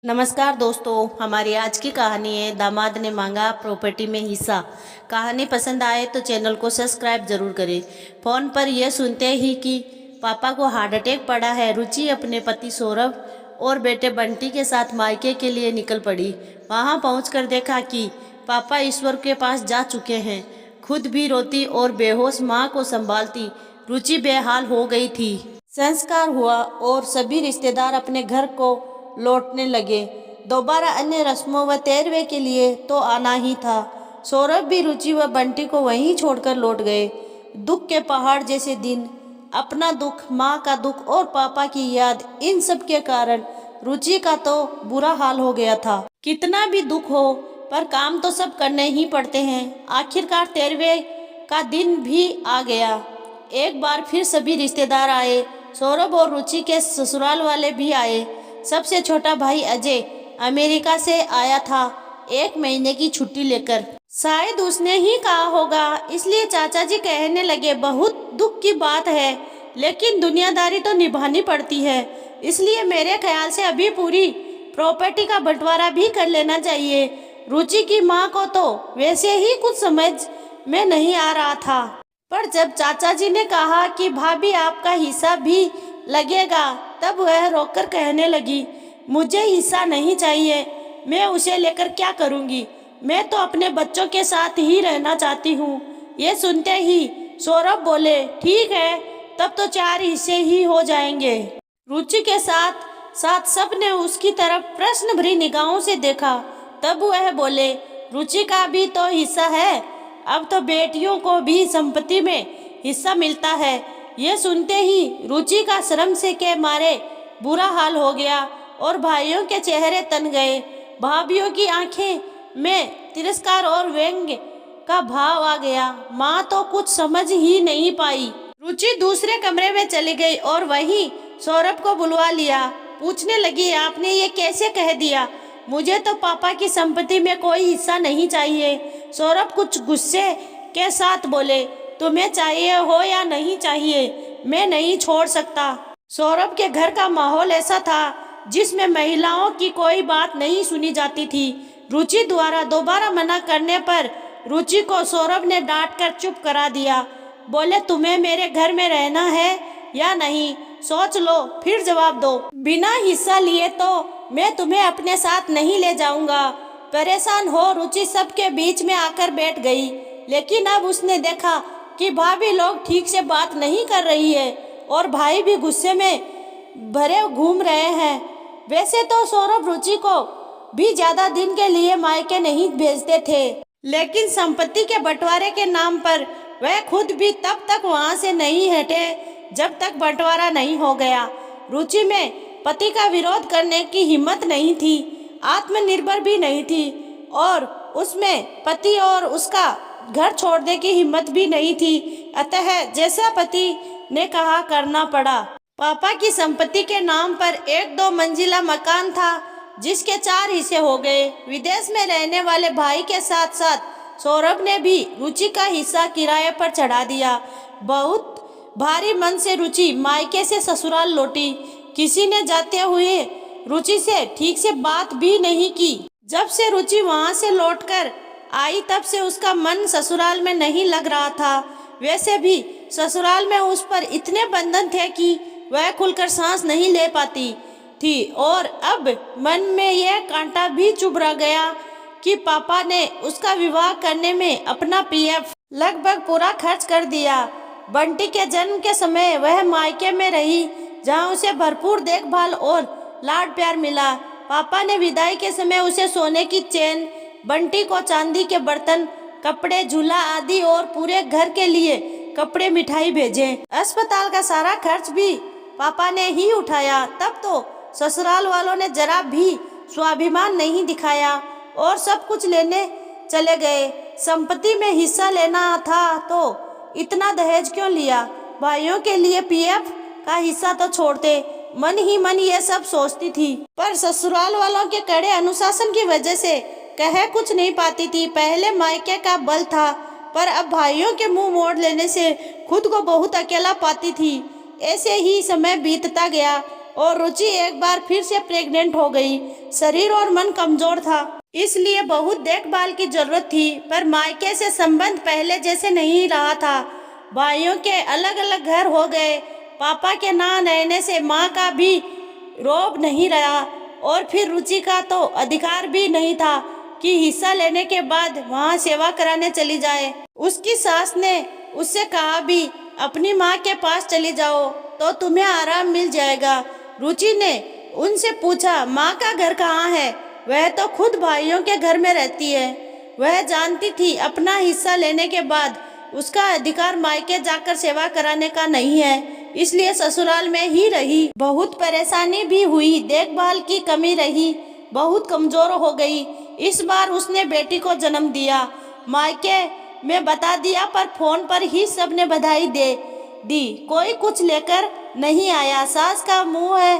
नमस्कार दोस्तों, हमारी आज की कहानी है दामाद ने मांगा प्रॉपर्टी में हिस्सा। कहानी पसंद आए तो चैनल को सब्सक्राइब जरूर करें। फोन पर यह सुनते ही कि पापा को हार्ट अटैक पड़ा है, रुचि अपने पति सौरभ और बेटे बंटी के साथ मायके के लिए निकल पड़ी। वहां पहुंचकर देखा कि पापा ईश्वर के पास जा चुके हैं। खुद भी रोती और बेहोश माँ को संभालती रुचि बेहाल हो गई थी। संस्कार हुआ और सभी रिश्तेदार अपने घर को लौटने लगे। दोबारा अन्य रस्मों व तेरवे के लिए तो आना ही था। सौरभ भी रुचि व बंटी को वहीं छोड़कर लौट गए। दुख के पहाड़ जैसे दिन, अपना दुख, माँ का दुख और पापा की याद, इन सब के कारण रुचि का तो बुरा हाल हो गया था। कितना भी दुख हो पर काम तो सब करने ही पड़ते हैं। आखिरकार तेरवे का दिन भी आ गया। एक बार फिर सभी रिश्तेदार आए। सौरभ और रुचि के ससुराल वाले भी आए। सबसे छोटा भाई अजय अमेरिका से आया था 1 महीने की छुट्टी लेकर। शायद उसने ही कहा होगा, इसलिए चाचा जी कहने लगे, बहुत दुख की बात है लेकिन दुनियादारी तो निभानी पड़ती है, इसलिए मेरे ख्याल से अभी पूरी प्रॉपर्टी का बंटवारा भी कर लेना चाहिए। रुचि की माँ को तो वैसे ही कुछ समझ में नहीं आ रहा था, पर जब चाचा जी ने कहा कि भाभी आपका हिस्सा भी लगेगा, तब वह रोकर कहने लगी, मुझे हिस्सा नहीं चाहिए, मैं उसे लेकर क्या करूंगी, मैं तो अपने बच्चों के साथ ही रहना चाहती हूँ। ये सुनते ही सौरभ बोले, ठीक है, तब तो 4 हिस्से ही हो जाएंगे। रुचि के साथ साथ सबने उसकी तरफ प्रश्न भरी निगाहों से देखा। तब वह बोले, रुचि का भी तो हिस्सा है, अब तो बेटियों को भी संपत्ति में हिस्सा मिलता है। ये सुनते ही रुचि का शर्म से के मारे बुरा हाल हो गया और भाइयों के चेहरे तन गए। भाभियों की आंखें में तिरस्कार और व्यंग्य का भाव आ गया। माँ तो कुछ समझ ही नहीं पाई। रुचि दूसरे कमरे में चली गई और वहीं सौरभ को बुलवा लिया। पूछने लगी, आपने ये कैसे कह दिया? मुझे तो पापा की संपत्ति में कोई हिस्सा नहीं चाहिए। सौरभ कुछ गुस्से के साथ बोले, तुम्हें चाहिए हो या नहीं चाहिए, मैं नहीं छोड़ सकता। सौरभ के घर का माहौल ऐसा था जिसमें महिलाओं की कोई बात नहीं सुनी जाती थी। रुचि द्वारा दोबारा मना करने पर रुचि को सौरभ ने डांट कर चुप करा दिया। बोले, तुम्हें मेरे घर में रहना है या नहीं, सोच लो फिर जवाब दो। बिना हिस्सा लिए तो मैं तुम्हें अपने साथ नहीं ले जाऊंगा। परेशान हो रुचि सबके बीच में आकर बैठ गई, लेकिन अब उसने देखा कि भाभी लोग ठीक से बात नहीं कर रही है और भाई भी गुस्से में भरे घूम रहे हैं। वैसे तो सौरभ रुचि को भी ज्यादा दिन के लिए मायके नहीं भेजते थे, लेकिन संपत्ति के बंटवारे के नाम पर वह खुद भी तब तक वहां से नहीं हटे जब तक बंटवारा नहीं हो गया। रुचि में पति का विरोध करने की हिम्मत नहीं थी, आत्मनिर्भर भी नहीं थी और उसमें पति और उसका घर छोड़ने की हिम्मत भी नहीं थी। अतः जैसा पति ने कहा करना पड़ा। पापा की संपत्ति के नाम पर 1-2 मंजिला मकान था जिसके 4 हिस्से हो गए। विदेश में रहने वाले भाई के साथ साथ सौरभ ने भी रुचि का हिस्सा किराए पर चढ़ा दिया। बहुत भारी मन से रुचि मायके से ससुराल लौटी। किसी ने जाते हुए रुचि से ठीक से बात भी नहीं की। जब से रुचि वहां से लौटकर आई तब से उसका मन ससुराल में नहीं लग रहा था। वैसे भी ससुराल में उस पर इतने बंधन थे कि वह खुलकर सांस नहीं ले पाती थी और अब मन में यह कांटा भी चुभ रह गया कि पापा ने उसका विवाह करने में अपना पीएफ लगभग पूरा खर्च कर दिया। बंटी के जन्म के समय वह मायके में रही जहां उसे भरपूर देखभाल और लाड प्यार मिला। पापा ने विदाई के समय उसे सोने की चेन, बंटी को चांदी के बर्तन, कपड़े, झूला आदि और पूरे घर के लिए कपड़े, मिठाई भेजे। अस्पताल का सारा खर्च भी पापा ने ही उठाया। तब तो ससुराल वालों ने जरा भी स्वाभिमान नहीं दिखाया और सब कुछ लेने चले गए। संपत्ति में हिस्सा लेना था तो इतना दहेज क्यों लिया? भाइयों के लिए पीएफ का हिस्सा तो छोड़ते। मन ही मन ये सब सोचती थी, पर ससुराल वालों के कड़े अनुशासन की वजह से कह कुछ नहीं पाती थी। पहले मायके का बल था, पर अब भाइयों के मुंह मोड़ लेने से खुद को बहुत अकेला पाती थी। ऐसे ही समय बीतता गया। और रुचि एक बार फिर से प्रेग्नेंट हो गई। शरीर और मन कमजोर था, इसलिए बहुत देखभाल की जरूरत थी। पर मायके से संबंध पहले जैसे नहीं रहा था। भाइयों के अलग अलग घर हो गए। पापा के ना रहने से माँ का भी रोब नहीं रहा, और फिर रुचि का तो अधिकार भी नहीं था कि हिस्सा लेने के बाद वहाँ सेवा कराने चली जाए। उसकी सास ने उससे कहा भी, अपनी माँ के पास चली जाओ तो तुम्हें आराम मिल जाएगा। रुचि ने उनसे पूछा, माँ का घर कहाँ है? वह तो खुद भाइयों के घर में रहती है। वह जानती थी अपना हिस्सा लेने के बाद उसका अधिकार मायके जाकर सेवा कराने का नहीं है, इसलिए ससुराल में ही रही। बहुत परेशानी भी हुई, देखभाल की कमी रही, बहुत कमजोर हो गई। इस बार उसने बेटी को जन्म दिया। मायके में बता दिया, पर फोन पर ही सबने बधाई दे दी। कोई कुछ लेकर नहीं आया। सास का मुंह है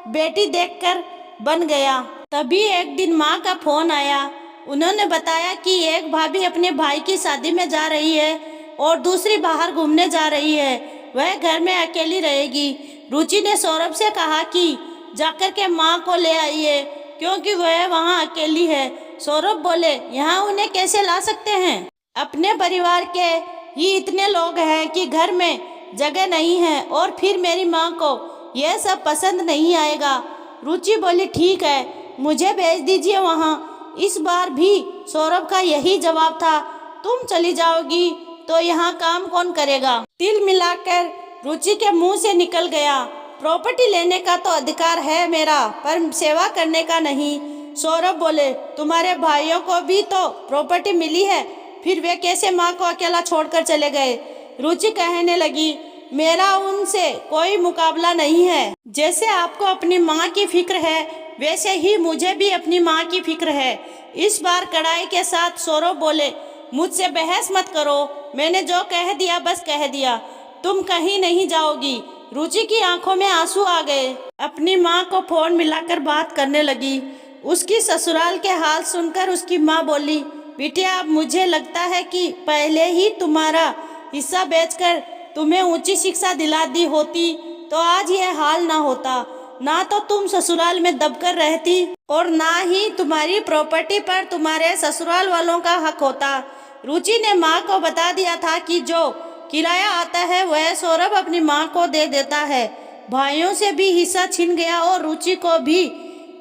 बेटी देखकर बन गया। तभी एक दिन माँ का फोन आया। उन्होंने बताया कि एक भाभी अपने भाई की शादी में जा रही है और दूसरी बाहर घूमने जा रही है। वह घर में अकेली रहेगी। रुचि ने सौरभ से कहा कि जाकर के माँ को ले आइए, क्योंकि वह वहाँ अकेली है। सौरभ बोले, यहाँ उन्हें कैसे ला सकते हैं? अपने परिवार के ही इतने लोग हैं कि घर में जगह नहीं है, और फिर मेरी माँ को यह सब पसंद नहीं आएगा। रुचि बोली, ठीक है, मुझे भेज दीजिए वहाँ। इस बार भी सौरभ का यही जवाब था, तुम चली जाओगी तो यहाँ काम कौन करेगा? तिल मिलाकर रुचि के मुंह से निकल गया, प्रॉपर्टी लेने का तो अधिकार है मेरा, पर सेवा करने का नहीं। सौरभ बोले, तुम्हारे भाइयों को भी तो प्रॉपर्टी मिली है, फिर वे कैसे माँ को अकेला छोड़कर चले गए? रुचि कहने लगी, मेरा उनसे कोई मुकाबला नहीं है। जैसे आपको अपनी माँ की फिक्र है, वैसे ही मुझे भी अपनी माँ की फिक्र है। इस बार कड़ाई के साथ सौरभ बोले, मुझसे बहस मत करो, मैंने जो कह दिया बस कह दिया, तुम कहीं नहीं जाओगी। रुचि की आंखों में आंसू आ गए। अपनी माँ को फोन मिलाकर बात करने लगी। उसकी ससुराल के हाल सुनकर उसकी माँ बोली, बिटिया, अब मुझे लगता है कि पहले ही तुम्हारा हिस्सा बेचकर तुम्हें ऊंची शिक्षा दिला दी होती तो आज यह हाल ना होता। ना तो तुम ससुराल में दबकर रहती, और ना ही तुम्हारी प्रॉपर्टी पर तुम्हारे ससुराल वालों का हक होता। रुचि ने माँ को बता दिया था कि जो किराया आता है वह सौरभ अपनी माँ को दे देता है। भाइयों से भी हिस्सा छिन गया और रुचि को भी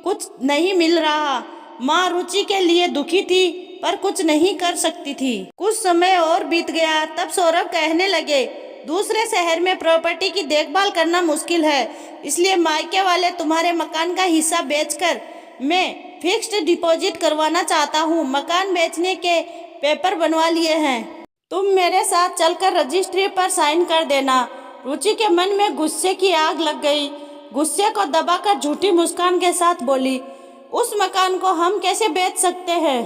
कुछ नहीं मिल रहा। माँ रुचि के लिए दुखी थी, पर कुछ नहीं कर सकती थी। कुछ समय और बीत गया, तब सौरभ कहने लगे, दूसरे शहर में प्रॉपर्टी की देखभाल करना मुश्किल है, इसलिए मायके वाले तुम्हारे मकान का हिस्सा बेचकर मैं फिक्स्ड डिपॉजिट करवाना चाहता हूँ। मकान बेचने के पेपर बनवा लिए हैं, तुम मेरे साथ चलकर रजिस्ट्री पर साइन कर देना। रुचि के मन में गुस्से की आग लग गई। गुस्से को दबाकर झूठी मुस्कान के साथ बोली, उस मकान को हम कैसे बेच सकते हैं?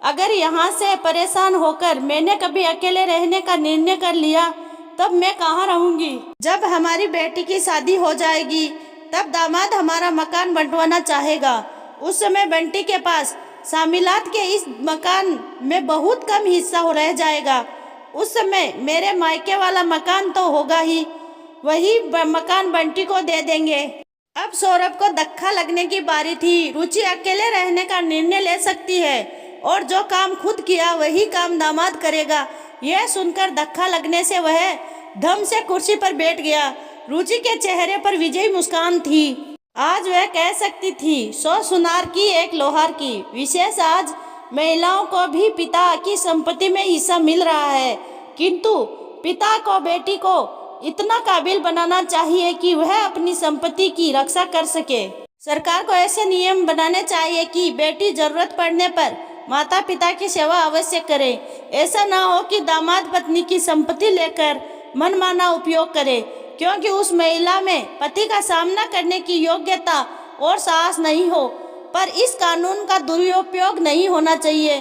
अगर यहाँ से परेशान होकर मैंने कभी अकेले रहने का निर्णय कर लिया, तब मैं कहाँ रहूंगी? जब हमारी बेटी की शादी हो जाएगी, तब दामाद हमारा मकान बंटवाना चाहेगा। उस समय बंटी के पास शामिलात के इस मकान में बहुत कम हिस्सा रह जाएगा। उस समय मेरे मायके वाला मकान तो होगा ही, वही मकान बंटी को दे देंगे। अब सौरभ को धक्का लगने की बारी थी। रुचि अकेले रहने का निर्णय ले सकती है, और जो काम खुद किया वही काम दामाद करेगा। यह सुनकर धक्का लगने से वह धम से कुर्सी पर बैठ गया। रुचि के चेहरे पर विजयी मुस्कान थी। आज वह कह सकती थी, 100 सुनार की एक लोहार की। विशेष आज महिलाओं को भी पिता की संपत्ति में हिस्सा मिल रहा है, किंतु पिता को बेटी को इतना काबिल बनाना चाहिए कि वह अपनी संपत्ति की रक्षा कर सके। सरकार को ऐसे नियम बनाने चाहिए कि बेटी जरूरत पड़ने पर माता पिता की सेवा अवश्य करे। ऐसा ना हो कि दामाद पत्नी की संपत्ति लेकर मनमाना उपयोग करे, क्योंकि उस महिला में पति का सामना करने की योग्यता और साहस नहीं हो। पर इस कानून का दुरुपयोग नहीं होना चाहिए।